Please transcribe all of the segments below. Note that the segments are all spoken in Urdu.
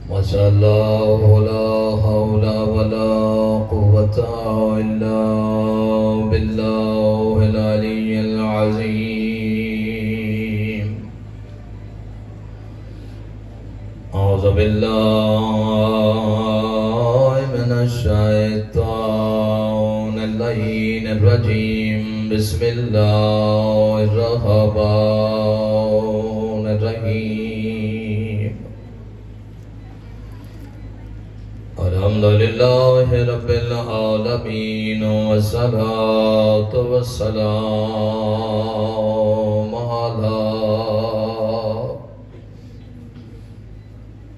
ماشاء اللہ لا حول ولا قوة إلا بالله العلي العظيم أعوذ بالله من الشيطان اللعين الرجيم بسم الله الرحمن الرحيم الحمد لله رب العالمين والصلاة والسلام على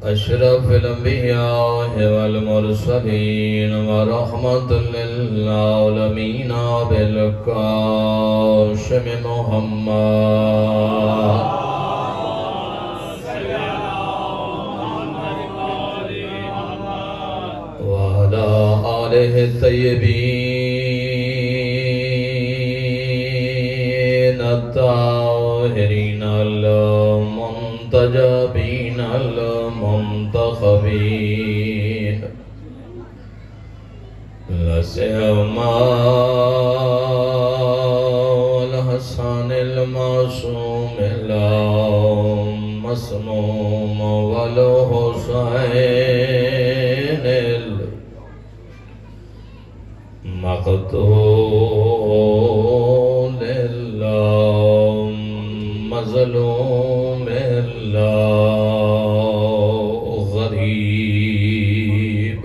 أشرف الأنبياء والمرسلين ورحمة للعالمين بالقاسم محمد وعلى آله الطيبين الطاهرين المنتجبين المنتخبين لا سيما الحسن المعصوم المسموم والحسين مقتول الله مظلوم الله غريب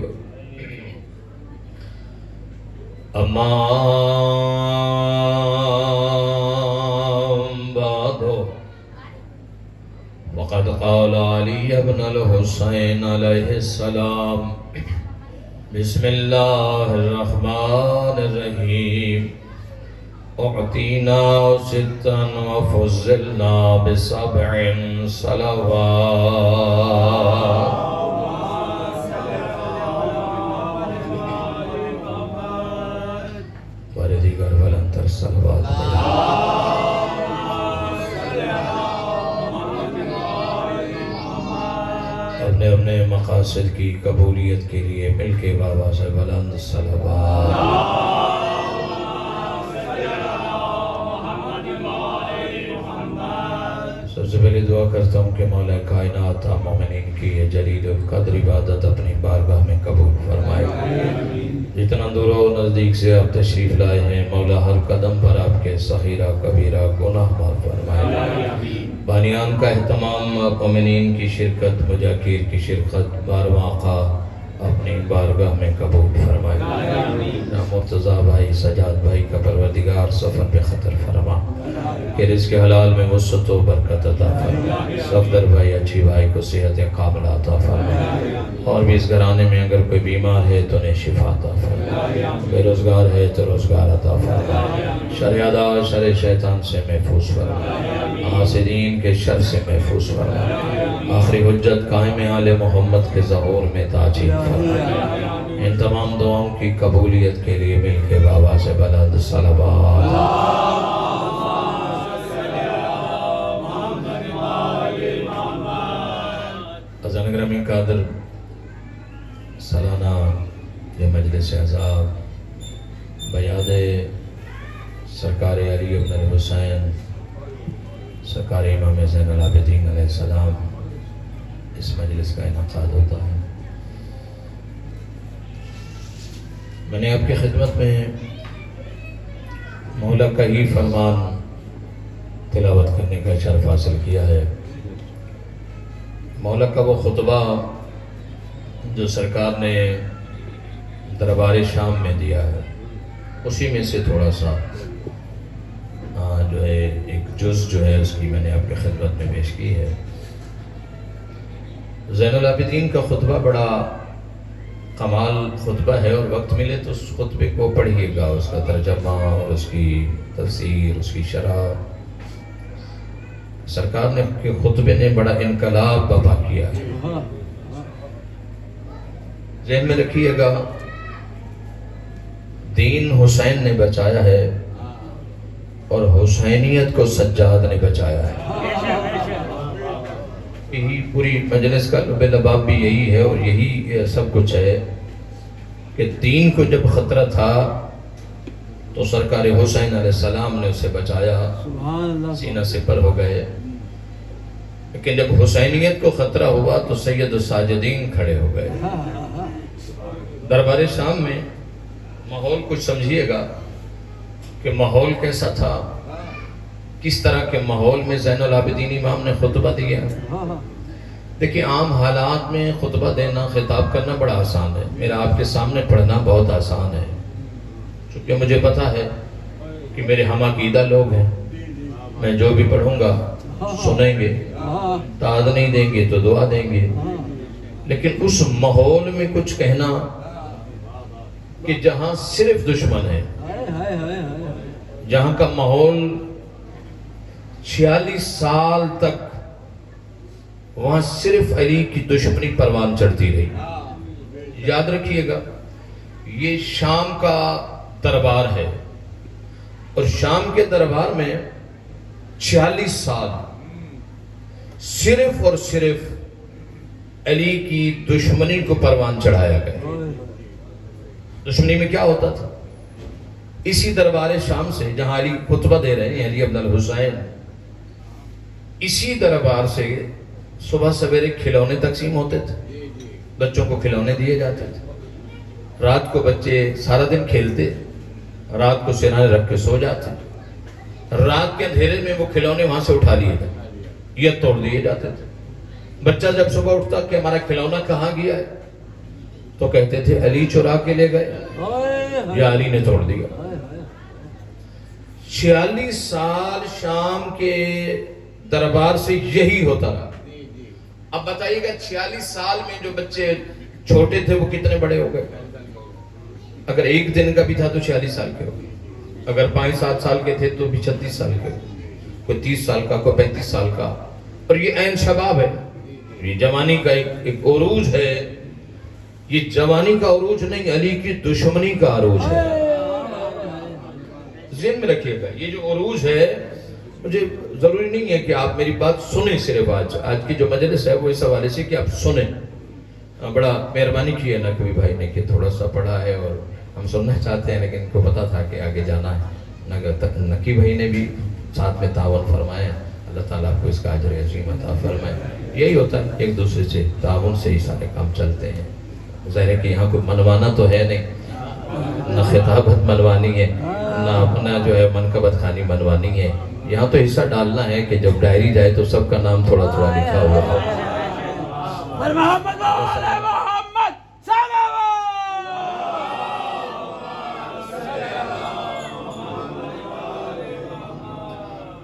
أما بعد وقد قال علي بن الحسين عليه السلام بسم الله الرحمن الرحيم اعطينا ستا وفضلنا بسبع صلوات وردیگر ولنتر صلوات اپنے مقاصد کی قبولیت کے لیے مل کے بابا سے بلند صلوات سب سے پہلے دعا کرتا ہوں کہ مولا کائنات مومنین کی یہ جلیل القدر عبادت اپنی بارگاہ میں قبول فرمائے جتنا دور و نزدیک سے آپ تشریف لائے ہیں مولا ہر قدم پر آپ کے صغیرہ کبیرہ گناہ معاف فرمائے بانیان کا اہتمام مومنین کی شرکت مجاکیر کی شرکت بارواں آقا اپنی بارگاہ میں قبول فرمائے مرتضیٰ بھائی سجاد بھائی کا پروردگار سفر پہ خطر فرما کہ رزق حلال میں وسعت و برکت عطا فرما صفدر بھائی اچھی بھائی کو صحت کاملہ عطا فرما اور بھی اس گھرانے میں اگر کوئی بیمار ہے تو انہیں شفا عطا فرما بے روزگار ہے تو روزگار عطا فرما شر اعداء شر شیطان سے محفوظ فرما حاسدین کے شر سے محفوظ فرما آخری حجت قائم آل محمد کے ظہور میں تاجیل فرما ان تمام دعاؤں کی قبولیت کے لیے مل کے بابا سے بلند صلوات ازان گرامی قادر سالانہ یہ مجلس عذاب بیاد سرکار علی بن الحسین سرکار امام زین العابدین علیہ السلام اس مجلس کا انعقاد ہوتا ہے میں نے آپ کی خدمت میں مولا کا ہی فرمان تلاوت کرنے کا شرف حاصل کیا ہے مولا کا وہ خطبہ جو سرکار نے دربار شام میں دیا ہے اسی میں سے تھوڑا سا جو ہے ایک جز جو ہے اس کی میں نے آپ کی خدمت میں پیش کی ہے زین العابدین کا خطبہ بڑا کمال خطبہ ہے اور وقت ملے تو اس خطبے کو پڑھیے گا اس کا ترجمہ اور اس کی تفسیر اس کی شرح سرکار نے خطبے نے بڑا انقلاب برپا کیا ہے ذہن میں رکھیے گا دین حسین نے بچایا ہے اور حسینیت کو سجاد نے بچایا ہے. یہی پوری مجلس کا لب لباب بھی یہی ہے اور یہی سب کچھ ہے کہ دین کو جب خطرہ تھا تو سرکار حسین علیہ السلام نے اسے بچایا, سینہ سپر ہو گئے. لیکن جب حسینیت کو خطرہ ہوا تو سید الساجدین کھڑے ہو گئے. دربار شام میں ماحول کچھ سمجھیے گا کہ ماحول کیسا تھا, کس طرح کے ماحول میں زین العابدین امام نے خطبہ دیا. دیکھیں عام حالات میں خطبہ دینا, خطاب کرنا بڑا آسان ہے. میرا آپ کے سامنے پڑھنا بہت آسان ہے, چونکہ مجھے پتا ہے کہ میرے ہم عقیدہ لوگ ہیں. میں جو بھی پڑھوں گا سنیں گے, داد نہیں دیں گے تو دعا دیں گے. لیکن اس ماحول میں کچھ کہنا کہ جہاں صرف دشمن ہے, جہاں کا ماحول 46 سال تک وہاں صرف علی کی دشمنی پروان چڑھتی رہی. یاد رکھیے گا یہ شام کا دربار ہے اور شام کے دربار میں 46 سال صرف اور صرف علی کی دشمنی کو پروان چڑھایا گیا. دشمنی میں کیا ہوتا تھا؟ اسی دربار شام سے جہاں علی خطبہ دے رہے ہیں, علی ابن الحسین, اسی دربار سے صبح سویرے کھلونے تقسیم ہوتے تھے, بچوں کو کھلونے دیے جاتے تھے. رات کو بچے سارا دن کھیلتے, رات کو سرانے رکھ کے سو جاتے. رات کے اندھیرے میں وہ کھلونے وہاں سے اٹھا لیے جاتے, یہ توڑ دیے جاتے تھے. بچہ جب صبح اٹھتا کہ ہمارا کھلونا کہاں گیا ہے تو کہتے تھے علی چرا کے لے گئے یا علی نے توڑ دیا. 46 سال شام کے دربار سے یہی ہوتا رہا. اب بتائیے گا 46 سال میں جو بچے چھوٹے تھے وہ کتنے بڑے ہو گئے؟ اگر ایک دن کا بھی تھا تو 46 سال کے ہو گئے, اگر 5-7 سال کے تھے تو بھی 36 سال کے, کوئی 30 سال کا, کوئی 35 سال کا. اور یہ عین شباب ہے, یہ جوانی کا ایک عروج ہے. یہ جوانی کا عروج نہیں, علی کی دشمنی کا عروج ہے. ذہن میں رکھیے گا یہ جو عروج ہے, مجھے ضروری نہیں ہے کہ آپ میری بات سنیں, صرف آج کی جو مجلس ہے وہ اس حوالے سے کہ آپ سنیں. بڑا مہربانی کی ہے نقوی بھائی نے کہ تھوڑا سا پڑھا ہے اور ہم سننا چاہتے ہیں, لیکن ان کو پتا تھا کہ آگے جانا ہے. نقی بھائی نے بھی ساتھ میں تعاون فرمایا. اللہ تعالیٰ آپ کو اس کا اجر عظیم عطا فرمائے. یہی ہوتا ہے, ایک دوسرے سے تعاون سے ہی سارے کام چلتے ہیں. ظاہر ہے کہ یہاں کوئی منوانا تو ہے نہیں, نہ خطابت منوانی ہے, نہ اپنا جو ہے منقبت خانی منوانی ہے. یہاں تو حصہ ڈالنا ہے کہ جب ڈائری جائے تو سب کا نام تھوڑا تھوڑا لکھا ہوا ہے.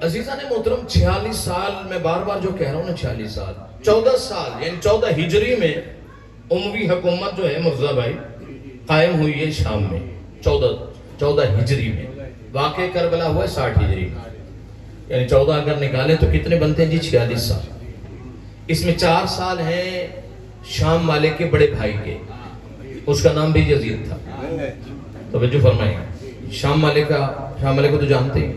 عزیزان محترم, 46 سال میں بار بار جو کہہ رہا ہوں نا, 46 سال, 14 سال یعنی 14 ہجری میں اموی حکومت جو ہے مرزا بھائی قائم ہوئی ہے شام میں. 14 ہجری میں. واقع کربلا ہوا ہے 60 ہجری میں, یعنی 14 اگر نکالیں تو کتنے بنتے ہیں جی؟ 46 سال. اس میں 4 سال ہیں شام والے کے بڑے بھائی کے, اس کا نام بھی یزید تھا. توجہ فرمائیں, شام والے کو تو جانتے ہیں,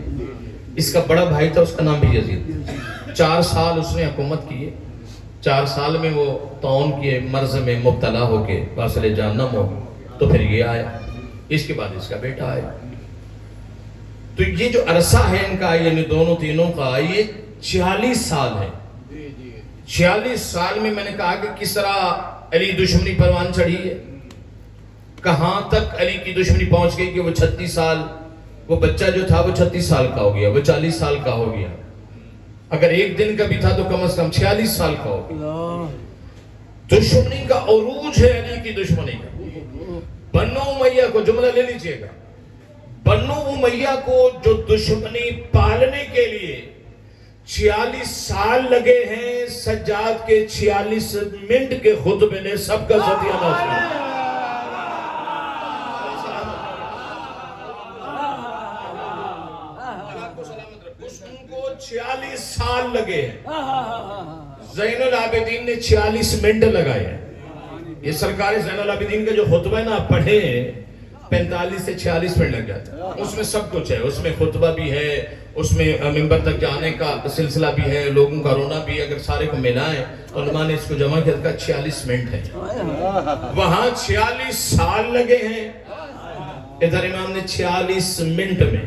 اس کا بڑا بھائی تھا, اس کا نام بھی یزید. 4 سال اس نے حکومت کی. 4 سال میں وہ طاعون کے مرض میں مبتلا ہو کے واصل جہنم ہو, تو پھر یہ آیا. اس کے بعد اس کا بیٹا آیا. تو یہ جو عرصہ ہے ان کا, یعنی دونوں تینوں کا, یہ 46 سال ہے. 46 سال میں میں نے کہا کہ کس طرح علی دشمنی پروان چڑھی ہے, کہاں تک علی کی دشمنی پہنچ گئی کہ وہ 36 سال, وہ بچہ جو تھا وہ 36 سال کا ہو گیا, وہ 40 سال کا ہو گیا. اگر ایک دن کا بھی تھا تو کم از کم 46 سال کا ہو گیا. دشمنی کا عروج ہے علی کی دشمنی کا. بنو امیہ کو, جملہ لے لیجئے گا, بنو امیہ کو جو دشمنی پالنے کے لیے 46 سال لگے ہیں, سجاد کے 46 منٹ کے خطبے نے سب کا ستیانہ کیا. ان کو 46 سال لگے ہیں. زین العابدین نے 46 منٹ لگائے ہیں. یہ سرکار زین العابدین کا جو خطبہ ہے نا, آپ پڑھیں, 45 سے 46 منٹ لگ جاتا ہے. اس میں سب کچھ ہے، اس میں خطبہ بھی ہے، اس میں ممبر تک جانے کا سلسلہ بھی ہے، لوگوں کا رونا بھی ہے. اگر سارے کو ملائیں علماء نے اس کو جمع کیا تھا 46 منٹ ہے. وہاں 46 سال لگے ہیں، ادھر امام نے 46 منٹ میں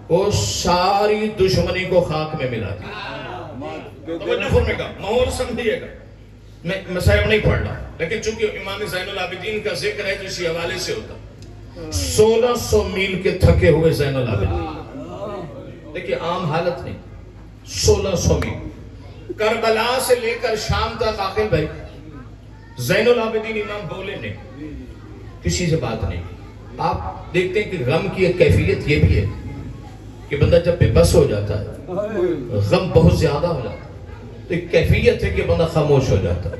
وہ ساری دشمنی کو خاک میں ملا دیا. توجہ فرمائے گا، ماحول سمجھیے گا. میں مسائب نہیں پڑھ رہا، لیکن چونکہ امام زین العابدین کا ذکر ہے تو اسی حوالے سے ہوتا. 1600 میل کے تھکے ہوئے زین العابدین، دیکھیں عام حالت نہیں. 1600 میل کربلا سے لے کر شام تک. آخر بھائی زین العابدین امام بولے نہیں، کسی سے بات نہیں. آپ دیکھتے ہیں کہ غم کی ایک کیفیت یہ بھی ہے کہ بندہ جب بے بس ہو جاتا ہے، غم بہت زیادہ ہو جاتا ہے، تو ایک کیفیت ہے کہ بندہ خاموش ہو جاتا ہے،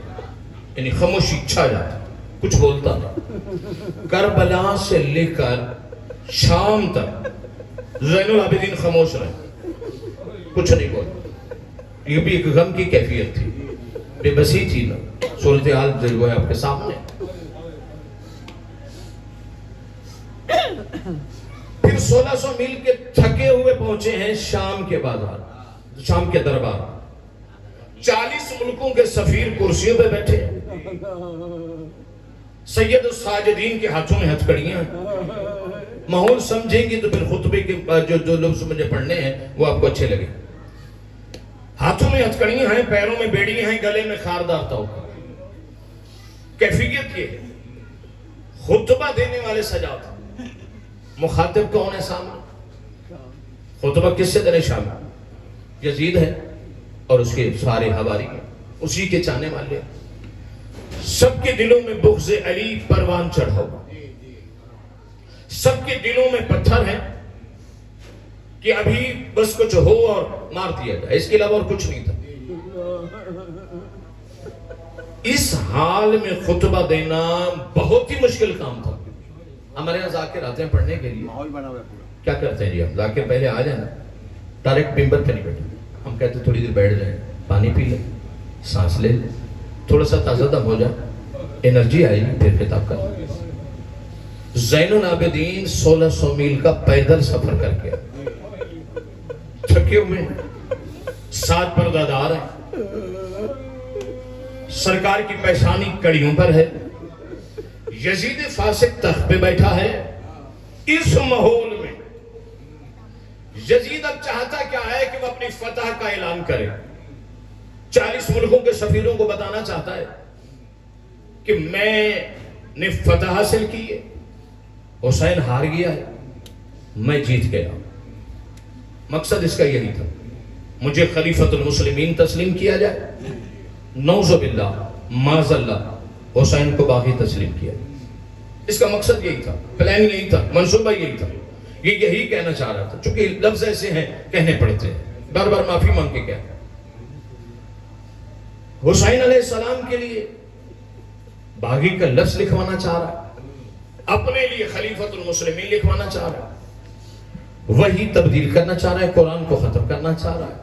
یعنی خاموشی چھا جاتا ہے، کچھ بولتا نہیں. کربلا سے لے کر شام تک زین العابدین خاموش رہے، کچھ نہیں بولے. یہ بھی ایک غم کی کیفیت تھی، بے بسی تھی نا. صورتحال جو ہے آپ کے سامنے. پھر 1600 میل کے تھکے ہوئے پہنچے ہیں شام کے بازار، شام کے دربار. 40 ملکوں کے سفیر کرسیوں پہ بیٹھے، سید الساجدین کے ہاتھوں میں ہتھکڑیاں. ماحول سمجھیں گے تو پھر خطبے کے جو لفظ مجھے پڑھنے ہیں وہ آپ کو اچھے لگے. ہاتھوں میں ہتھکڑیاں ہیں، پیروں میں بیڑیاں ہیں، گلے میں خاردار توقع. کیفیت یہ ہے. خطبہ دینے والے سجاد، مخاطب کون ہے سامنے؟ خطبہ کس سے دینے؟ شامل یزید ہے اور اس کے سارے حواری ہیں، اسی کے چاہنے والے. سب کے دلوں میں بغض علی پروان چڑھا ہوا، سب کے دلوں میں پتھر ہیں کہ ابھی بس کچھ ہو اور مار دیا جائے، اس کے علاوہ اور کچھ نہیں تھا. اس حال میں خطبہ دینا بہت ہی مشکل کام تھا. ہمارے یہاں ذاکر آتے ہیں پڑھنے کے لیے، کیا کرتے ہیں جی؟ ہم ذاکر پہلے آ جائیں نا، ڈائریکٹ ممبر پہ نہیں بیٹھے. ہم کہتے ہیں تھوڑی دیر بیٹھ جائیں، پانی پی لیں، سانس لے لیں، تھوڑا سا تازہ دم ہو جائے، انرجی آئی پھر خطاب کر. زین العابدین 1600 میل کا پیدل سفر کر کے تھکے ہوئے، 7 پردہ دار ہیں، سرکار کی پیشانی کڑیوں پر ہے. یزید فاسق تخت پہ بیٹھا ہے. اس ماحول میں یزید اب چاہتا کیا ہے کہ وہ اپنی فتح کا اعلان کرے. 40 ملکوں کے سفیروں کو بتانا چاہتا ہے کہ میں نے فتح حاصل کی ہے، حسین ہار گیا ہے، میں جیت گیا. مقصد اس کا یہی تھا، مجھے خلیفۃ المسلمین تسلیم کیا جائے. نعوذ باللہ معاذ اللہ حسین کو باقی تسلیم کیا. اس کا مقصد یہی تھا، پلان یہی تھا، منصوبہ یہی تھا. یہ یہی کہنا چاہ رہا تھا. چونکہ لفظ ایسے ہیں کہنے پڑتے ہیں، بار بار معافی مانگ کے کیا. حسین علیہ السلام کے لیے باغی کا لفظ لکھوانا چاہ رہا، اپنے لیے خلیفۃ المسلمین لکھوانا چاہ رہا، وہی تبدیل کرنا چاہ رہا ہے، قرآن کو ختم کرنا چاہ رہا ہے.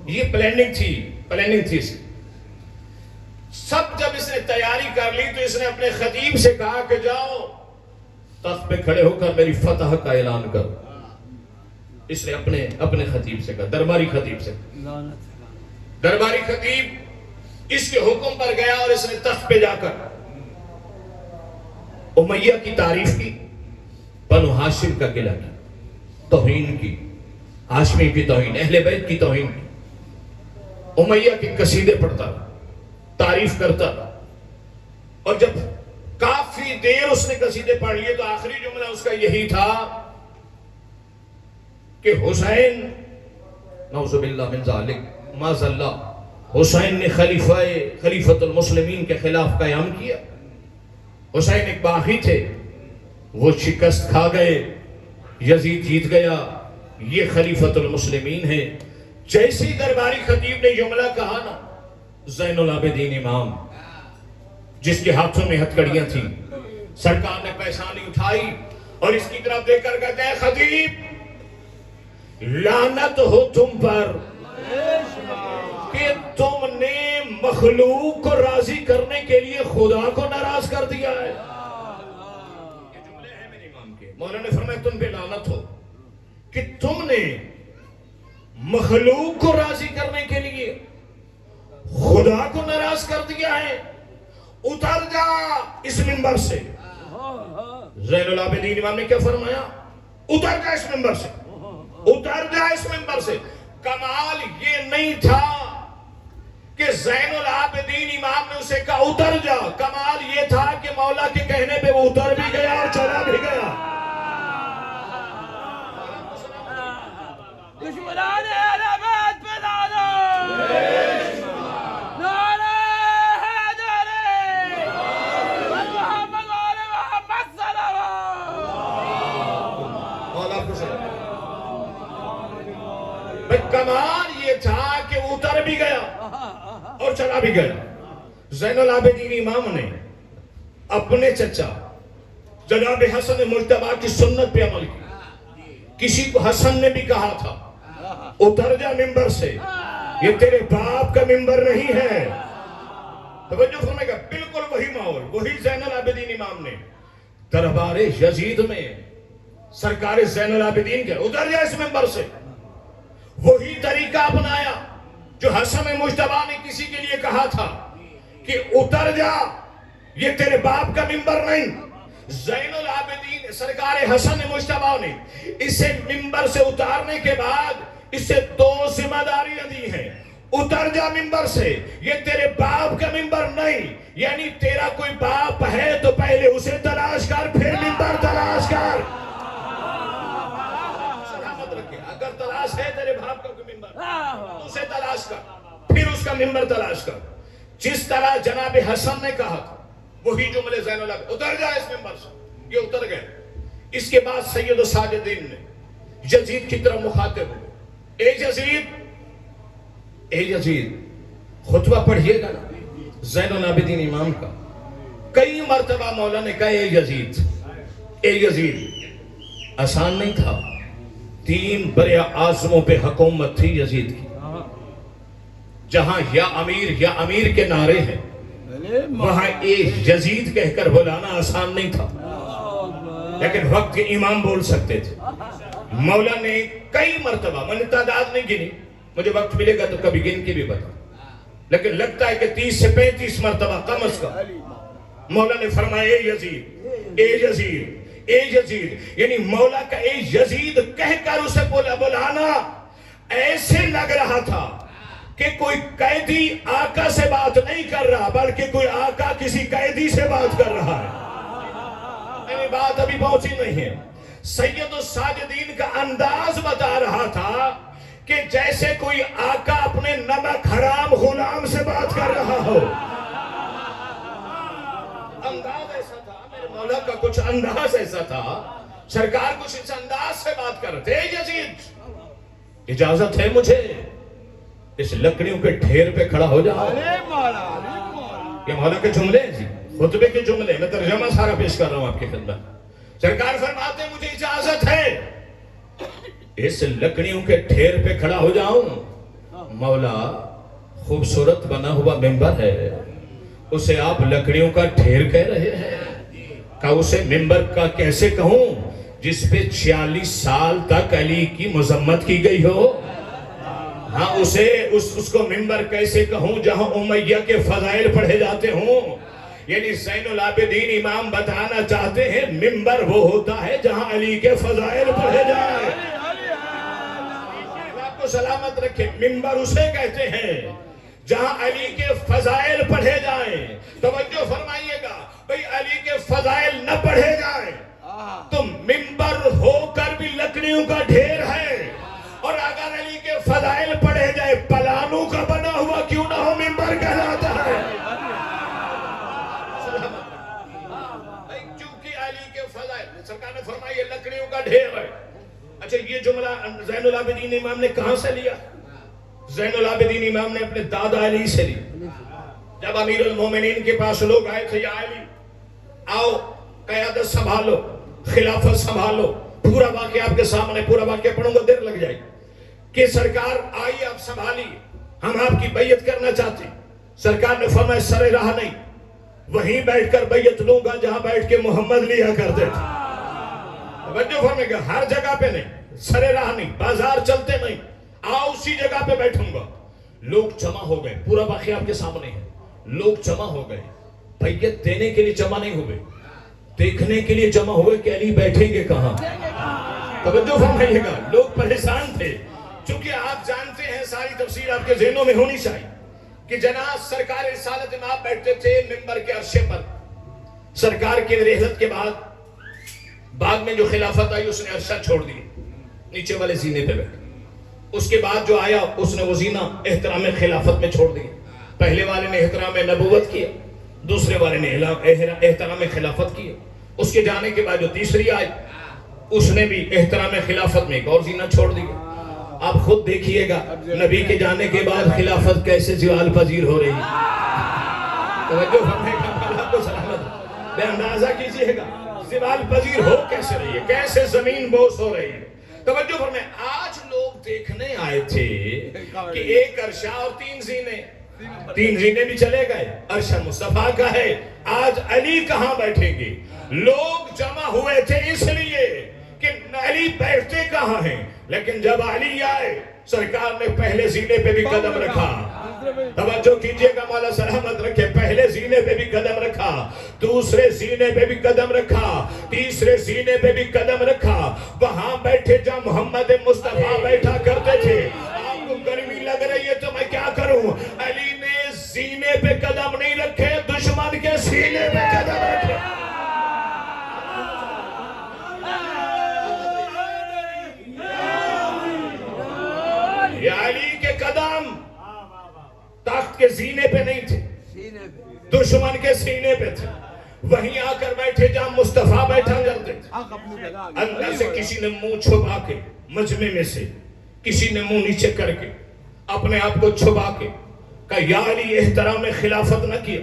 یہ پلاننگ تھی اس کی. سب جب اس نے تیاری کر لی تو اس نے اپنے خطیب سے کہا کہ جاؤ تخت پہ کھڑے ہو کر میری فتح کا اعلان کرو. اس نے اپنے خطیب سے کہا، درباری خطیب سے. درباری خطیب اس کے حکم پر گیا اور اس نے تخت پہ جا کر امیہ کی تعریف کی، بنو ہاشم کا گلہ کی، توہین کی، ہاشمی کی توہین، اہل بیت کی توہین کی. امیہ کے قصیدے پڑھتا، تعریف کرتا. اور جب کافی دیر اس نے قصیدے پڑھ لیے تو آخری جملہ اس کا یہی تھا کہ حسین نعوذ باللہ من ذالک معاذ اللہ، حسین نے خلیفۃ المسلمین کے خلاف قیام کیا. حسین ایک باغی تھے، وہ شکست کھا گئے، یزید جیت گیا، یہ خلیفۃ المسلمین ہے. جیسی درباری خطیب نے جملہ کہا نا، زین العابدین امام جس کے ہاتھوں میں ہتھکڑیاں تھیں، سرکار نے پیشانی اٹھائی اور اس کی طرف دیکھ کر کہتے ہیں خطیب لعنت ہو تم پر کہ تم نے مخلوق کو راضی کرنے کے لیے خدا کو ناراض کر دیا ہے. یہ جملے ہیں میرے امام تم پہ لعنت ہو کہ تم نے مخلوق کو راضی کرنے کے لیے خدا کو ناراض کر دیا ہے. اتر جا اس منبر سے. زین العابدین امام نے کیا فرمایا؟ اتر جا اس منبر سے, اتر جا اس منبر سے. کمال یہ نہیں تھا کہ زین العابدین امام نے اسے کہا اتر جا, کمال یہ تھا کہ مولا کے کہنے پہ وہ اتر بھی گیا اور چلا بھی گیا. دشمنان اہل بیت پہ لعنت. نعرہ حیدری محمد آل محمد صلوات. مولا کو سلام. کمال یہ تھا کہ اتر بھی گیا اور چلا بھی گیا. زین العابدین امام نے اپنے چچا جناب حسن مجتبی کی سنت پہ عمل کی. کسی کو حسن نے بھی کہا تھا اتر جا منبر سے, یہ تیرے باپ کا منبر نہیں ہے. توجہ فرمائے گا, بالکل وہی ماحول, وہی زین العابدین امام نے دربار یزید میں سرکار زین العابدین کے اتر جا اس منبر سے, وہی طریقہ اپنایا جو حسن مجتبی نے کسی کے لیے کہا تھا کہ اتر جا, یہ تیرے باپ کا منبر نہیں. زین العابدین سرکار حسن مجتبی نے اسے منبر سے اتارنے کے بعد اسے دو ذمہ داریاں دی ہیں. اتر جا منبر سے, یہ تیرے باپ کا منبر نہیں, یعنی تیرا کوئی باپ ہے تو پہلے اسے تلاش کر پھر منبر تلاش کر. سلامت رکھے, اگر تلاش ہے تیرے باپ کا کوئی منبر اسے تلاش کر پھر اس کا منبر تلاش کر. جس طرح جناب حسن نے کہا تھا وہی جملے زین العابدین, اتر جا اس منبر سے, یہ اتر گئے. اس کے بعد سید الساجدین نے یزید کی طرف مخاطب ہوئے, اے یزید, اے یزید, خطبہ پڑھیے گا نا زین العابدین امام کا. کئی مرتبہ مولا نے کہا اے یزید, اے یزید. آسان نہیں تھا, 3 بڑے اعظموں پہ حکومت تھی یزید کی. جہاں یا امیر کے نعرے ہیں, وہاں ایک یزید کہہ کر بلانا آسان نہیں تھا, لیکن وقت کے امام بول سکتے تھے. مولا نے کئی مرتبہ, میں نے تعداد نہیں گنی, مجھے وقت ملے گا تو کبھی گن کے بھی بتا, لیکن لگتا ہے کہ 30 سے 35 مرتبہ کم از کم مولا نے فرمایا اے یزید, اے یزید, اے یزید. یعنی مولا کا اے یزید کہہ کر اسے بلانا ایسے لگ رہا تھا کہ کوئی قیدی آقا سے بات نہیں کر رہا, بلکہ کوئی آقا کسی قیدی سے بات کر رہا ہے. میری بات ابھی پہنچی نہیں ہے. سید الساجدین کا انداز بتا رہا تھا کہ جیسے کوئی آقا اپنے نمک حرام غلام سے بات کر رہا ہو. انداز ایسا تھا, میرے مولا کا کچھ انداز ایسا تھا, سرکار کچھ اس انداز سے بات کر رہے تھے. یزید, اجازت ہے مجھے اس لکڑیوں کے ڈھیر پہ کھڑا ہو جاؤ. یہ مولا کے جملے ہیں جی, خطبے کے جملے, میں ترجمہ سارا پیش کر رہا ہوں آپ کی خدمت. سرکار فرماتے ہیں مجھے اجازت ہے اس لکڑیوں کے ڈھیر پہ کھڑا ہو جاؤں. مولا, خوبصورت بنا ہوا منبر ہے, اسے آپ لکڑیوں کا ڈھیر کہہ رہے ہیں. کہ اسے منبر کا کیسے کہوں جس پہ 46 سال تک علی کی مذمت کی گئی ہو. ہاں, اسے اس کو منبر کیسے کہوں جہاں امیہ کے فضائل پڑھے جاتے ہوں. یعنی زین العابدین امام بتانا چاہتے ہیں منبر وہ ہوتا ہے جہاں علی کے فضائل پڑھے جائیں. آپ کو سلامت رکھے, منبر اسے کہتے ہیں جہاں علی کے فضائل پڑھے جائیں. توجہ فرمائیے گا, بھئی علی کے فضائل نہ پڑھے جائیں تو منبر ہو کر بھی لکڑیوں کا ڈھیر ہے, اور اگر علی کے فضائل پڑھے جائے پلانوں کا بنا ہوا کیوں نہ ہو منبر کہلاتا ہے. چونکہ علی کے فضائل, سرکار نے فرمایا یہ لکڑیوں کا ڈھیر ہے. اچھا, یہ جملہ زین العابدین امام نے کہاں سے لیا؟ زین العابدین امام نے اپنے دادا علی سے لی. جب امیر المومنین کے پاس لوگ آئے تھے, یا علی آؤ قیادت سنبھالو, خلافت سنبھالو, پورا واقعہ آپ کے سامنے, پورا واقعہ پڑھوں گا دیر لگ جائے گی, کہ سرکار آئیے آپ سنبھالی, ہم آپ کی بیعت کرنا چاہتے ہیں. سرکار نے فرمایا سر راہ نہیں, وہیں بیٹھ کر بیعت لوں گا جہاں بیٹھ کے محمد لیا کرتے تھے. توجہ فرمائے گا، ہر جگہ پہ نہیں، سرے راہ نہیں، بازار چلتے نہیں، آؤ اسی جگہ پہ بیٹھوں گا. لوگ جمع ہو گئے، پورا واقعہ آپ کے سامنے ہے. لوگ جمع ہو گئے، بیعت دینے کے لیے جمع نہیں ہوئے، دیکھنے کے لیے جمع ہوئے کہ علی بیٹھیں گے کہاں. توجہ فرمائیے گا، لوگ پریشان تھے. چونکہ آپ جانتے ہیں، ساری تفسیر آپ کے ذہنوں میں ہونی چاہیے کہ جناب سرکار رسالت میں آپ بیٹھتے تھے منبر کے عرصے پر. سرکار کی رحلت کے بعد میں جو خلافت آئی اس نے عرصہ چھوڑ دی، نیچے والے زینے پہ بیٹھ. اس کے بعد جو آیا اس نے وہ زینہ احترام خلافت میں چھوڑ دیا. پہلے والے نے احترام نبوت کیا، دوسرے والے نے احترام خلافت کیا. اس کے جانے کے بعد جو تیسری آئی اس نے بھی احترام خلافت میں ایک اور زینہ چھوڑ دیا. آپ خود دیکھیے گا نبی کے جانے کے بعد خلافت کیسے زوال پذیر ہو رہی ہے. توجہ فرمائے گا، اللہ کو سلامت بے اندازہ کیجئے گا زوال پذیر ہو کیسے رہی ہے، کیسے زمین بوس ہو رہی ہے. توجہ فرمائے، آج لوگ دیکھنے آئے تھے کہ ایک عرشہ اور تین زینے بھی چلے گئے. عرشہ مصطفیٰ کا ہے، آج علی کہاں بیٹھیں گے. لوگ جمع ہوئے تھے اس لیے کہ علی بیٹھتے کہاں ہیں، لیکن جب علی آئے سرکار نے پہلے زینے پہ بھی قدم رکھا. توجہ کیجئے گا، مولا سلامت رکھے. پہلے زینے پہ بھی قدم رکھا، دوسرے زینے پہ بھی قدم رکھا، تیسرے زینے پہ بھی قدم رکھا. وہاں بیٹھے جہاں محمد مصطفیٰ بیٹھا کرتے تھے. آپ کو گرمی لگ رہی ہے تو میں کیا کروں؟ علی نے زینے پہ قدم نہیں رکھے، دشمن کے سینے پہ قدم رکھے. یہ علی کے قدم تخت کے زینے پہ نہیں تھے، دشمن کے سینے پہ تھے. وہیں آ کر بیٹھے جہاں مصطفیٰ بیٹھا کرتے تھے. اندر سے کسی نے منہ چھپا کے، مجمع میں سے کسی نے منہ نیچے کر کے اپنے آپ کو چھپا کے کہا یا علی احترام خلافت نہ کیا،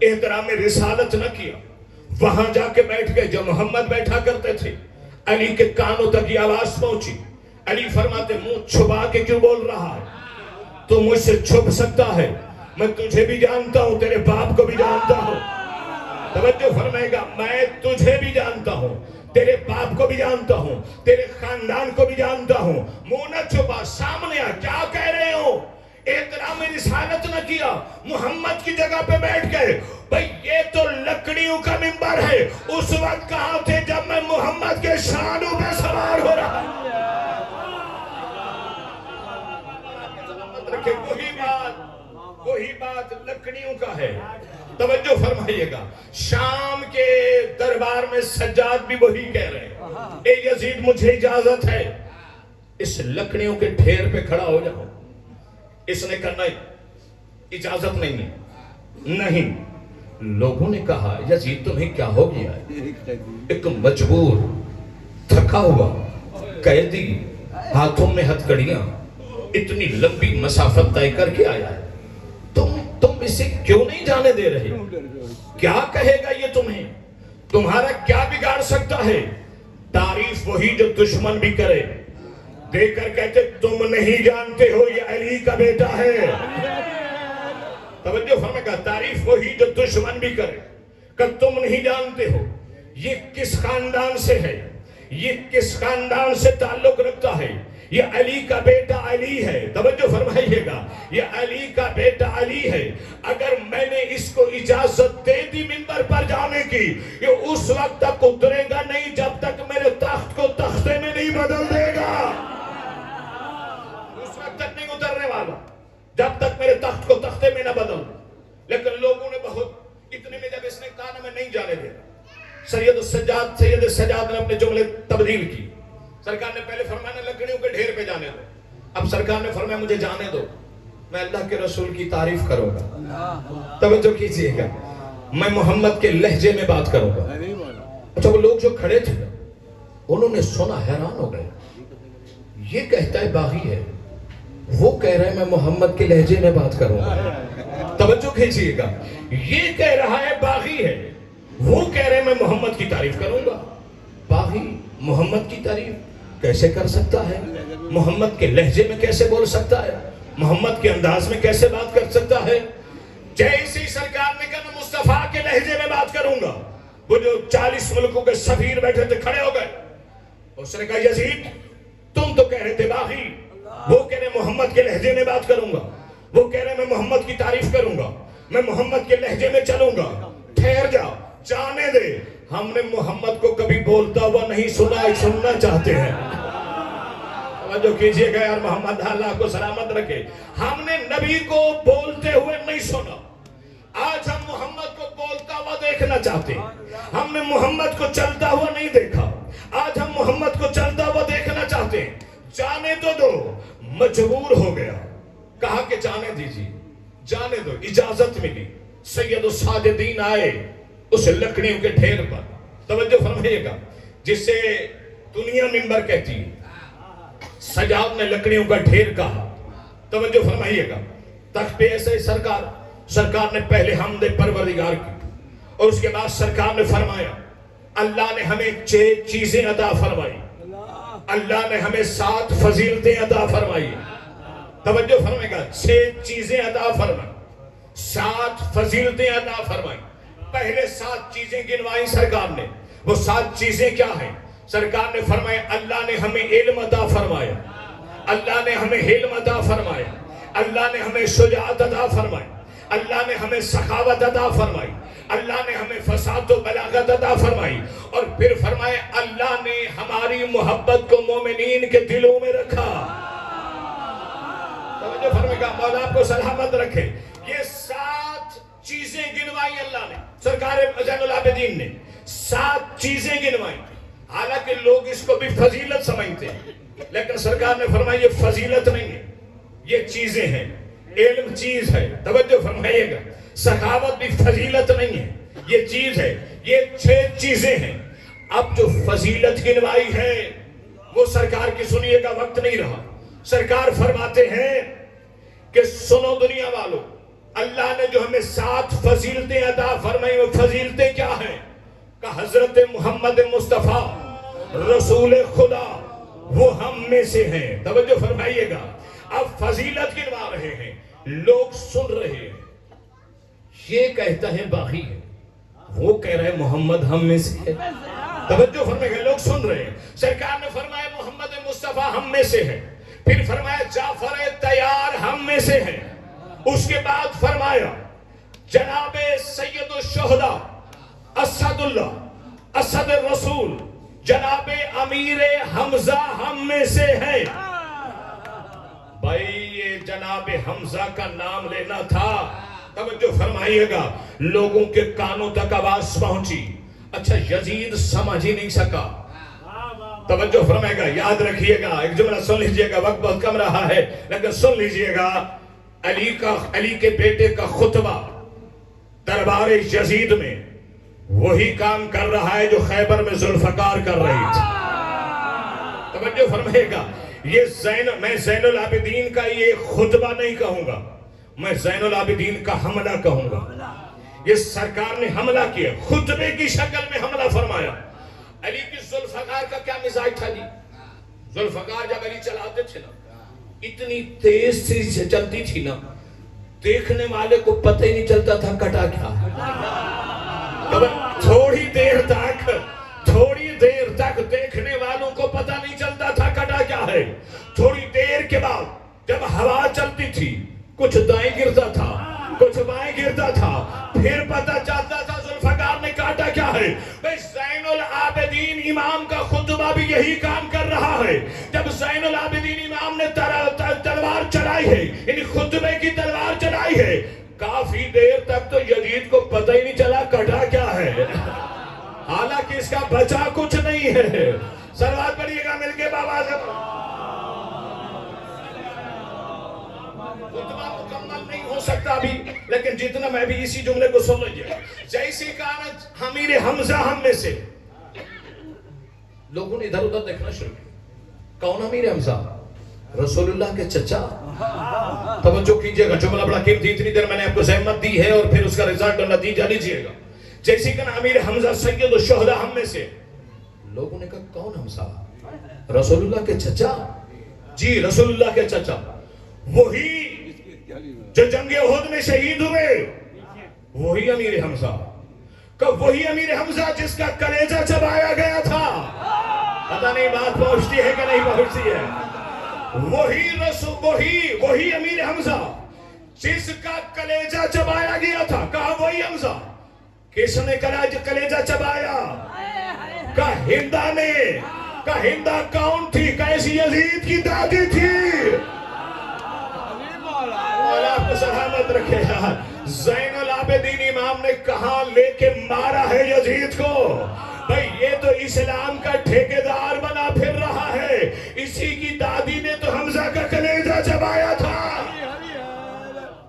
احترام رسالت نہ کیا. وہاں جا کے بیٹھ گئے جو محمد بیٹھا کرتے تھے. علی کے کانوں تک یہ آواز پہنچی. علی فرماتے منہ چھپا کے کیوں بول رہا ہے؟ تو مجھ سے چھپ سکتا ہے، میں تجھے بھی جانتا ہوں، تیرے باپ کو بھی جانتا ہوں. توجہ فرمائے گا، میں تجھے بھی جانتا ہوں، تیرے باپ کو بھی جانتا ہوں، تیرے خاندان کو بھی جانتا ہوں. منہ نہ چھپا، سامنے آ. کیا کہہ رہے ہو؟ احترام رسالت نہ کیا، محمد کی جگہ پہ بیٹھ گئے. بھئی یہ تو لکڑیوں کا منبر ہے. اس وقت کہاں تھے جب میں محمد کے شانوں پہ سوار ہو رہا ہوں؟ وہی بات لکڑیوں کا ہے. توجہ فرمائیے گا، شام کے دربار میں سجاد بھی وہی کہہ رہے ہیں اے یزید مجھے اجازت ہے اس لکڑیوں کے ڈھیر پہ کھڑا ہو جاؤ. اس نے کہا نہیں، اجازت نہیں ہے. نہیں، لوگوں نے کہا یزید تمہیں کیا ہو گیا ہے؟ ایک مجبور، تھکا ہوا قیدی، ہاتھوں میں ہتھکڑیاں، اتنی لمبی مسافت طے کر کے آیا ہے، تم اسے کیوں نہیں جانے دے رہے؟ کیا کہے گا یہ تمہیں؟ تمہارا کیا بگاڑ سکتا ہے؟ تعریف وہی جو دشمن بھی کرے، دیکھ کر کہتے تم نہیں جانتے ہو یہ علی کا بیٹا ہے. توجہ فرمائے گا، تعریف وہی جو دشمن بھی کرے کہ تم نہیں جانتے ہو یہ کس خاندان سے ہے، یہ کس خاندان سے تعلق رکھتا ہے. یہ علی کا بیٹا علی ہے. توجہ فرمائیے گا، یہ علی کا بیٹا علی ہے. اگر میں نے اس کو اجازت دے دی منبر پر جانے کی، یہ اس وقت تک اترے گا نہیں جب تک میرے تخت کو تختے میں نہیں بدل دے گا. اس وقت تک نہیں اترنے والا جب تک میرے تخت کو تختے میں نہ بدل دے. لیکن لوگوں نے بہت اتنے میں جب اس نے کہا نا میں نہیں جانے دے گا، سید سجاد نے اپنے جملے تبدیل کی. سرکار نے پہلے فرمایا لکڑیوں کے ڈھیر پہ جانے دو. اب سرکار نے فرمایا مجھے جانے دو، میں اللہ کے رسول کی تعریف کروں گا. توجہ کیجئے گا، میں محمد کے لہجے میں بات کروں گا. اچھا وہ لوگ جو کھڑے تھے انہوں نے سنا، حیران ہو گئے. یہ کہتا ہے باغی ہے، وہ کہہ رہا ہے میں محمد کے لہجے میں بات کروں گا. توجہ کیجئے گا، یہ کہہ رہا ہے باغی ہے، وہ کہہ رہے ہیں میں محمد کی تعریف کروں گا. باغی محمد کی تعریف کیسے کر سکتا ہے؟ محمد کے لہجے میں کیسے بول سکتا ہے؟ محمد کے انداز میں کیسے بات کر سکتا ہے؟ جیسے ہی سرکار نے کہا مصطفیٰ کے لہجے میں بات کروں گا، وہ جو 40 ملکوں کے سفیر بیٹھے تھے کھڑے ہو گئے. اس نے کہا یزید تم تو کہہ رہے تھے باغی، وہ کہہ رہے محمد کے لہجے میں بات کروں گا، وہ کہہ رہے میں محمد کی تعریف کروں گا، میں محمد کے لہجے میں چلوں گا، ٹھہر جا، جانے دے، ہم نے محمد کو کبھی بولتا ہوا نہیں سنا، سننا چاہتے ہیں۔ جو کیجئے گا یار، محمد اللہ کو سلامت رکھے، ہم نے نبی کو بولتے ہوئے نہیں سنا، آج ہم محمد کو بولتا ہوا دیکھنا چاہتے ہیں، ہم نے محمد کو چلتا ہوا نہیں دیکھا، آج ہم محمد کو چلتا ہوا دیکھنا چاہتے ہیں، جانے تو دو۔ مجبور ہو گیا، کہا کہ جانے دیجیے، جانے دو، اجازت ملی، سید الساجدین آئے اس لکڑیوں کے ڈھیر پر، توجہ فرمائیے گا، جس سے دنیا منبر کہتی ہے، سجاد نے لکڑیوں کا ڈھیر کہا، توجہ فرمائیے گا، تخت پہ ایسے سرکار نے پہلے حمد پروردگار کی، اور اس کے بعد سرکار نے فرمایا اللہ نے ہمیں 6 چیزیں عطا فرمائی، اللہ نے ہمیں 7 فضیلتیں عطا فرمائی، توجہ فرمائے گا، 6 چیزیں عطا فرمائی، 7 فضیلتیں عطا فرمائی۔ پہلے 7 چیزیں گنوائی سرکار نے، وہ 7 چیزیں کیا ہیں؟ سرکار نے فرمایا اللہ نے ہمیں علم عطا فرمایا، اللہ نے ہمیں حلم عطا فرمایا، اللہ نے ہمیں شجاعت عطا فرمائی، اللہ نے ہمیں سخاوت عطا فرمائی، اللہ نے ہمیں فصاحت و بلاغت عطا فرمائی، اور پھر فرمایا اللہ نے ہماری محبت کو مومنین کے دلوں میں رکھا۔ توجہ فرمائے گا، مولا آپ کو سلامت رکھے۔ یہ 7 چیزیں گنوائی اللہ نے، سرکار زین العابدین نے 7 چیزیں گنوائی، حالانکہ لوگ اس کو بھی فضیلت سمجھتے ہیں، لیکن سرکار نے فرمایا یہ فضیلت نہیں ہے، یہ چیزیں ہیں، علم چیز ہے، توجہ فرمائیے گا، سخاوت بھی فضیلت نہیں ہے، یہ چیز ہے، یہ 6 چیزیں ہیں۔ اب جو فضیلت گنوائی ہے وہ سرکار کی سنیے گا، وقت نہیں رہا، سرکار فرماتے ہیں کہ سنو دنیا والو، اللہ نے جو ہمیں 7 فضیلتیں عطا فرمائی، وہ فضیلتیں کیا ہیں؟ کہ حضرت محمد مصطفیٰ رسول خدا وہ ہم میں سے ہیں، توجہ فرمائیے گا۔ اب فضیلت گنوا رہے ہیں، لوگ سن رہے ہیں، یہ کہتا ہے باقی ہے، وہ کہہ رہے ہیں محمد ہم میں سے ہے، توجہ فرمائیے گا، لوگ سن رہے ہیں۔ سرکار نے فرمایا محمد مصطفیٰ ہم میں سے ہے، پھر فرمایا جعفر طیار ہم میں سے ہے، اس کے بعد فرمایا جناب سید الشہداء اسد اللہ اسد الرسول جناب امیر حمزہ ہم میں سے ہے۔ بھائی یہ جناب حمزہ کا نام لینا تھا، توجہ فرمائیے گا، لوگوں کے کانوں تک آواز پہنچی، اچھا یزید سمجھ ہی نہیں سکا، توجہ فرمائے گا، یاد رکھیے گا، ایک جملہ سن لیجئے گا، وقت بہت کم رہا ہے لیکن سن لیجئے گا، علی کے بیٹے کا خطبہ دربار یزید میں وہی کام کر رہا ہے جو خیبر میں ذوالفقار کر رہی تھی، توجہ فرمائے گا، میں زین العابدین کا یہ خطبہ نہیں کہوں گا، میں زین العابدین کا حملہ کہوں گا۔ یہ سرکار نے حملہ کیا، خطبے کی شکل میں حملہ فرمایا۔ علی کی ذوالفقار کا کیا مزاج تھا جی؟ ذوالفقار جب علی چلاتے تھے نا، اتنی تیز سے چلتی تھی نا، دیکھنے والے کو پتہ ہی نہیں چلتا تھا کٹا کیا ہے۔ تھوڑی دیر تک دیکھنے والوں کو پتہ نہیں چلتا تھا کٹا کیا ہے، تھوڑی دیر کے بعد جب ہوا چلتی تھی، کچھ دائیں گرتا تھا، کچھ بائیں گرتا تھا، پھر پتہ چلتا تھا ذوالفقار نے کاٹا کیا ہے۔ بھئی زین العابدین امام کا خطبہ بھی یہی کام کر رہا ہے، جب زین العابدین امام نے تلوار چلائی ہے، یعنی خطبے کی تلوار چلائی ہے، کافی دیر تک تو یزید کو پتہ ہی نہیں چلا کٹا کیا ہے، حالانکہ اس کا بچا کچھ نہیں ہے۔ صلوات پڑھیے گا مل کے بابا سے۔ خطبہ مکمل نہیں ہو سکتا ابھی، لیکن جتنا میں بھی اسی جملے کو سن لیجئے، جیسی کانت امیر حمزہ ہم میں سے، لوگوں نے ادھر ادھر دیکھنا شروع کیا، کون امیر حمزہ؟ رسول اللہ کے چچا، توجہ کیجئے گا، جملہ بڑا قیمتی، اتنی دیر میں نے آپ کو زحمت دی ہے اور پھر اس کا رزلٹ اور نتیجہ لیجئے گا۔ جیسی کہ امیر حمزہ سید الشہداء ہم میں سے، لوگوں نے کہا کون حمزہ؟ رسول اللہ کے چچا؟ جی رسول اللہ کے چچا، وہی جو جنگ احد میں شہید ہوئے، وہی امیر حمزہ، کہ وہی امیر حمزہ جس کا کلیجہ چبایا گیا تھا، پتہ نہیں بات پہنچتی ہے کہ نہیں پہنچتی ہے. وہی رسول وہی امیر حمزہ جس کا کلیجہ چبایا گیا تھا. کہا وہی حمزہ. کس نے کلیجہ چبایا؟ کہا ہندہ نے. کہا ہندہ کون تھی؟ کیسی یزید کی دادی تھی. مولا آپ کو سلامت رکھے یار. زین العابدین امام نے کہاں لے کے مارا ہے یزید کو؟ بھئی یہ تو اسلام کا ٹھیکیدار بنا پھر رہا ہے. اسی کی دادی نے تو حمزہ کا کلیجہ چبایا تھا.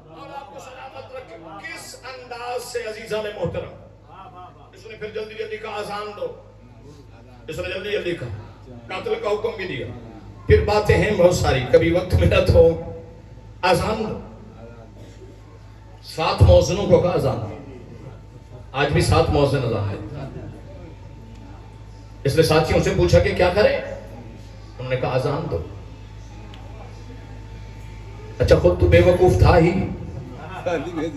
اور آپ کو سلامت رکھے. کس انداز سے عزیزان محترم. اس نے پھر جلدی جلدی کہا آزان دو. اس نے جلدی جلدی کہا. قاتل کا حکم بھی دیا. پھر باتیں ہیں بہت ساری. کبھی وقت ملا تو آزان دو. 7 مؤذنوں کو کہا آزان دو. آج بھی 7 مؤذن اذان ہے. اس نے ساتھیوں سے پوچھا کہ کیا کریں؟ انہوں نے کہا آزان دو. اچھا خود تو بے وقوف تھا ہی,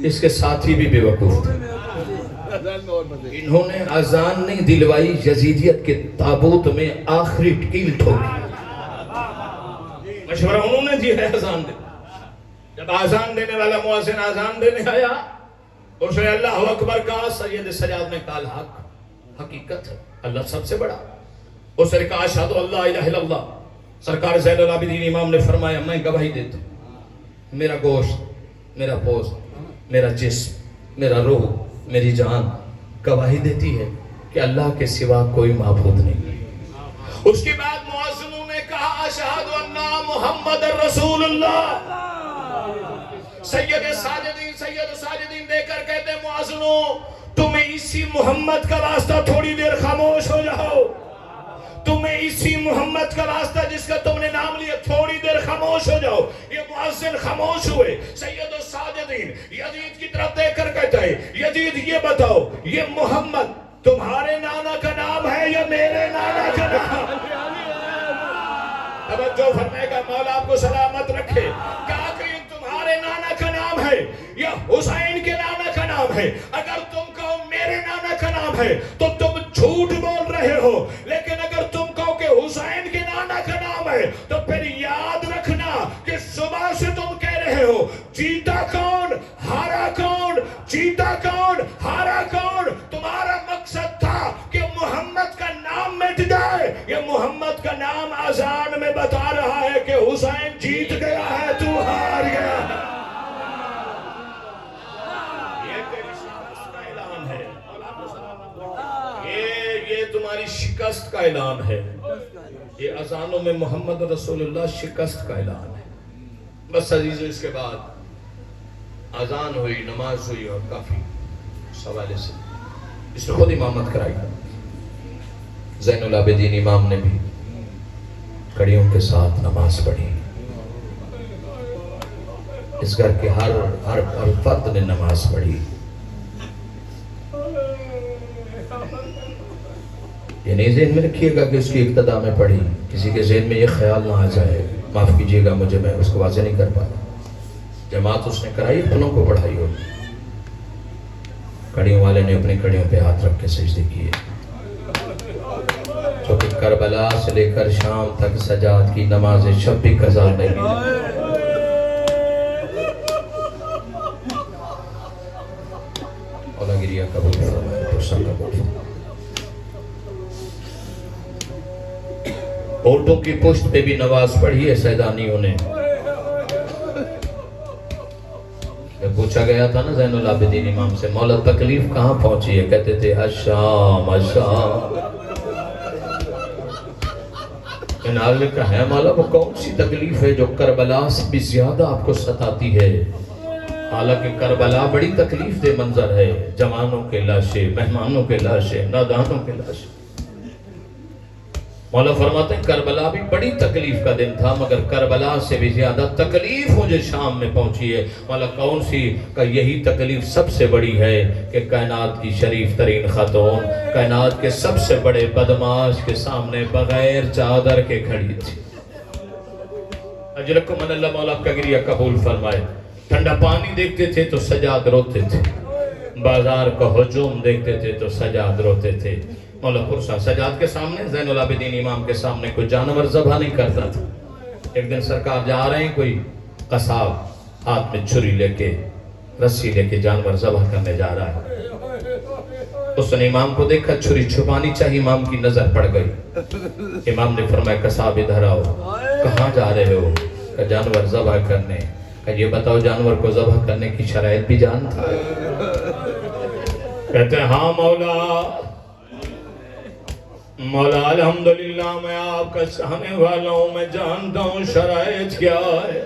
اس کے ساتھی بھی بے وقوف تھے. انہوں نے آزان نہیں دلوائی, یزیدیت کے تابوت میں آخری ٹکیل ٹھوکی. مشورہ انہوں نے دیا ہے آزان دے. جب آزان دینے والا مؤذن آزان دینے آیا, اس نے اللہ اکبر کہا. سید سجاد نے کہا حق حقیقت ہے, اللہ سب سے بڑا. اس نے کہا اشہد اللہ الہ الا اللہ. سرکار زین العابدین امام نے فرمایا میں گواہی دیتا ہوں, میرا گوشت, میرا پوست, میرا جسم, میرا روح, میری جان گواہی دیتی ہے کہ اللہ کے سوا کوئی معبود نہیں. اس کے بعد مؤذنوں نے کہا اشہد ان محمد رسول اللہ. سید ساجدین دے کر کہتے ہیں مؤذنوں تمہیں اسی محمد کا واسطہ تھوڑی دیر خاموش ہو جاؤ. تمہیں اسی محمد کا واسطہ جس کا تم نے نام لیا تھوڑی دیر خاموش ہو جاؤ. یہ مؤذن خاموش ہوئے. سید الساجدین یزید کی طرف دیکھ کر کہتا ہے یزید یہ بتاؤ یہ محمد تمہارے نانا کا نام ہے یا میرے نانا کا نام؟ توجہ فرمائے گا. مولا آپ کو سلامت رکھے. کہا کہ یہ تمہارے نانا کا نام ہے یا حسین کے نانا کا نام ہے؟ اگر تم کہو میرے نانا کا نام ہے تو تم جھوٹ بول رہے ہو, لیکن اگر تم کہو کہ حسین کے نانا کا نام ہے تو پھر یاد رکھنا کہ صبح سے تم کہہ رہے ہو جیتا کون ہارا کون, جیتا کون ہارا کون. تمہارا مقصد تھا کہ محمد کا نام مٹ جائے. یہ محمد کا نام آزان میں بتا رہا ہے کہ حسین جیت گیا ہے, تو ہار گیا ہے. یہ تمہاری شکست کا اعلان ہے. یہ اذانوں میں محمد رسول اللہ شکست کا اعلان ہے. بس عزیزو اس کے بعد اذان ہوئی, نماز ہوئی, اور کافی اس حوالے سے اس نے خود امامت کرائی. زین العابدین امام نے بھی کڑیوں کے ساتھ نماز پڑھی. اس گھر کے ہر فرد نے نماز پڑھی. یہ نہیں ذہن میں رکھیے گا کہ اس کی ابتدا میں پڑھی. کسی کے ذہن میں یہ خیال نہ آ جائے, معاف کیجئے گا مجھے, میں اس کو واضح نہیں کر پایا. جماعت اس نے کرائی, اپنوں کو پڑھائی ہوگی. کڑیوں والے نے اپنی کڑیوں پہ ہاتھ رکھ کے سجدے کیے. چونکہ کربلا سے لے کر شام تک سجاد کی نماز شب بھی قضا نہیں. اولا گریہ قبول فرمائے تو سب قبول فرمائے. عورتوں کی پشت پہ بھی نماز پڑھی ہے سیدانیوں نے. جب پوچھا گیا تھا نا زین العابدین امام سے مولا تکلیف کہاں پہنچی ہے, کہتے تھے الشام الشام. ان عالم کا ہے مولا وہ کون سی تکلیف ہے جو کربلا سے بھی زیادہ آپ کو ستاتی ہے؟ حالانکہ کربلا بڑی تکلیف دہ منظر ہے. جوانوں کے لاشیں, مہمانوں کے لاشیں, نادانوں کے لاشیں. مولا فرماتے ہیں کربلا بھی بڑی تکلیف کا دن تھا, مگر کربلا سے بھی زیادہ تکلیف مجھے شام میں پہنچی ہے. مولا کون سی؟ کہ یہی تکلیف سب سے بڑی ہے کہ کائنات کی شریف ترین خاتون, کائنات کے سب سے بڑے بدماش کے سامنے بغیر چادر کے کھڑی تھی. اجرکم من اللہ. مولا آپ کا گریہ قبول فرمائے. ٹھنڈا پانی دیکھتے تھے تو سجاد روتے تھے, بازار کا ہجوم دیکھتے تھے تو سجاد روتے تھے. مولا پرسا سجاد کے سامنے، زین العابدین امام کے سامنے کوئی جانور ذبح نہیں کرتا تھا۔ ایک دن سرکار جا رہے ہیں، کوئی قصاب ہاتھ میں چھری لے کے، رسی لے کے جانور ذبح کرنے جا رہا ہے۔ اس نے امام کو دیکھا، چھری چھپانی چاہیے، امام کی نظر پڑ گئی۔ امام نے فرمایا قصاب ادھر آؤ۔ کہاں جا رہے ہو؟ کہ جانور ذبح کرنے۔ کہ یہ بتاؤ جانور کو ذبح کرنے کی شرائط بھی جانتا ہے؟ کہتے ہیں ہاں مولا، مولا الحمدللہ میں آپ کا چاہنے والا ہوں، میں جانتا ہوں شرائط کیا ہے۔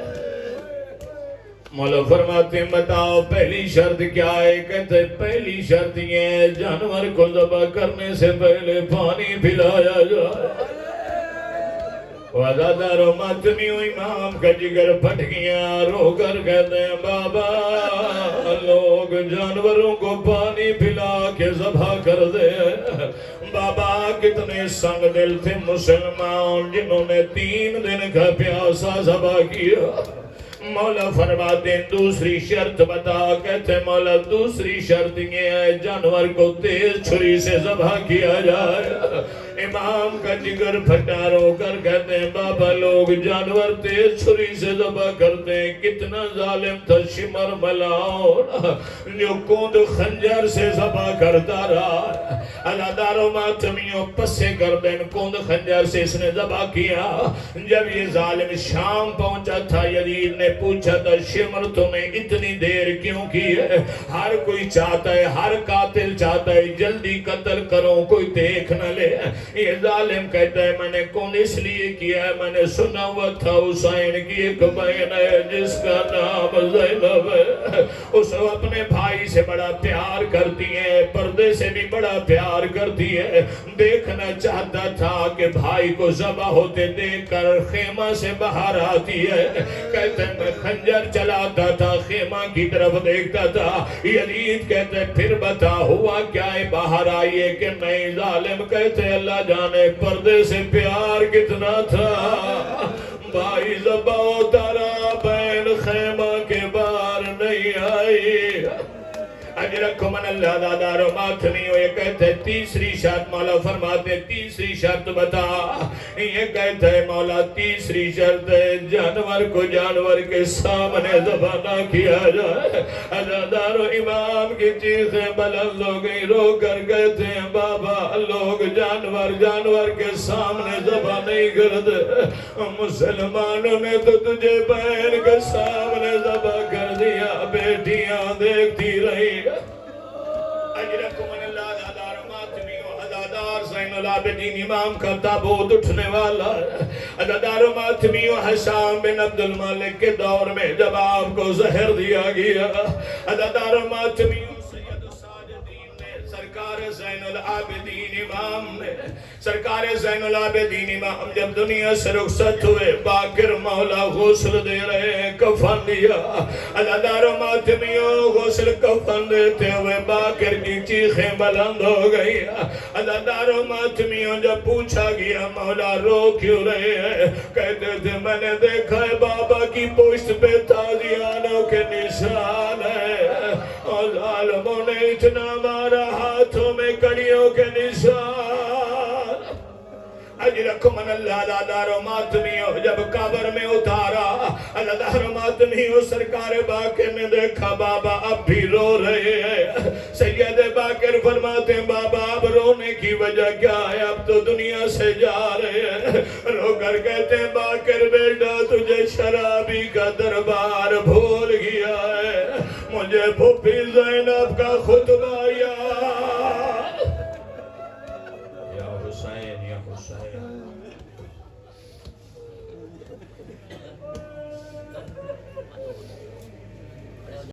مولا فرماتے ہیں بتاؤ پہلی شرط کیا ہے؟ کہتے پہلی شرط یہ ہے جانور کو ذبح کرنے سے پہلے پانی پلایا جائے۔ وزادار و ماتمیوں امام کا جگر پھٹ گیا، رو کر کہتے ہیں بابا لوگ جانوروں کو پانی پلا کے ذبح کر دے۔ بابا کتنے سنگ دل تھے مسلمان جنہوں نے 3 دن کا پیاسا ذبح کیا۔ مولا فرماتے ہیں دوسری شرط بتا۔ کہتے ہیں مولا دوسری شرط یہ ہے جانور کو تیز چھری سے ذبح کیا جائے۔ امام کا جگر پھٹا رو کر کہتے ہیں بابا لوگ جانور تیز چھری سے ذبح کرتے ہیں، کتنا ظالم تھا شمر ملاؤن جو کوند خنجر سے ذبح کرتا رہا۔ عزاداروں ماتمیوں پسے گردن کوند خنجر سے اس نے ذبح کیا۔ جب یہ ظالم شام پہنچا تھا، یزید نے پوچھا تھا شمر تمہیں اتنی دیر کیوں کی ہے؟ ہر کوئی چاہتا ہے، ہر قاتل چاہتا ہے جلدی قتل کرو کوئی دیکھ نہ لے۔ یہ ظالم کہتا ہے میں نے کون اس لیے کیا ہے؟ میں نے سنا ہوا تھا حسین کی ایک بہن ہے جس کا نام زینب ہے، اس اپنے بھائی سے بڑا پیار کرتی ہے، پردے سے بھی بڑا پیار کرتی ہے۔ دیکھنا چاہتا تھا کہ بھائی کو ذبح ہوتے دیکھ کر خیمہ سے باہر آتی ہے۔ کہتے ہیں میں خنجر چلاتا تھا، خیمہ کی طرف دیکھتا تھا۔ یزید کہتے ہیں پھر بتا ہوا کیا ہے؟ باہر آئیے کہ نہیں؟ ظالم کہتے ہیں اللہ جانے پردے سے پیار کتنا تھا، بھائی ذبح ہوتا رہا، بہن خیمہ کے باہر نہیں آئی۔ اجرکم من اللہ دادار و ماتمیوں یہ کہتے ہیں تیسری شرط مولا فرماتے ہیں تیسری شرط بتا۔ یہ کہتے ہیں مولا تیسری شرط ہے جانور کو جانور کے سامنے ذبح نہ کیا جائے۔ عزادار و امام کی چیخیں بلند ہو گئی، رو کر کہتے ہیں بابا لوگ جانور کے سامنے ذبح نہیں کرتے، مسلمانوں نے تو تجھے بہن کے سامنے ذبح کر دیا، بیٹیاں دیکھتی رہی۔ اجرکم من اللہ دادار ماتمیوں عزادار زین العابدین امام کا تابوت اٹھنے والا ہے۔ عزادار ماتمیوں حسام بن عبد الملک کے دور میں جب آپ کو زہر دیا گیا، عزادار ماتمیوں سید الساجدین نے سرکار زین العابدین امام نے سرکار زین العابدین امام جب دنیا سے رخصت ہوئے، باقر مولا غسل دے رہے ہیں، کفن دیا۔ عزادار و ماتمیوں غسل کفن دیتے ہوئے باقر کی چیخیں بلند ہو گئی۔ عزادار و ماتمیوں جب پوچھا گیا مولا رو کیوں رہے ہیں؟ کہتے تھے میں نے دیکھا ہے بابا کی پشت پہ تازیانوں کے نشان ہے، اور ظالموں نے اتنا مارا ہاتھوں میں کڑیوں کے نشان۔ اجرکم من اللہ دادار و ماتمیوں جب قبر میں اتارا، عزادار و ماتمیوں سرکار باقر نے دیکھا بابا اب بھی رو رہے ہیں۔ سید باقر فرماتے ہیں بابا اب رونے کی وجہ کیا ہے؟ اب تو دنیا سے جا رہے ہیں۔ رو کر کہتے ہیں باقر بیٹا تجھے شرابی کا دربار بھول گیا ہے، مجھے پھوپھی زینب کا خطبہ یاد۔ یا حسین یا حسین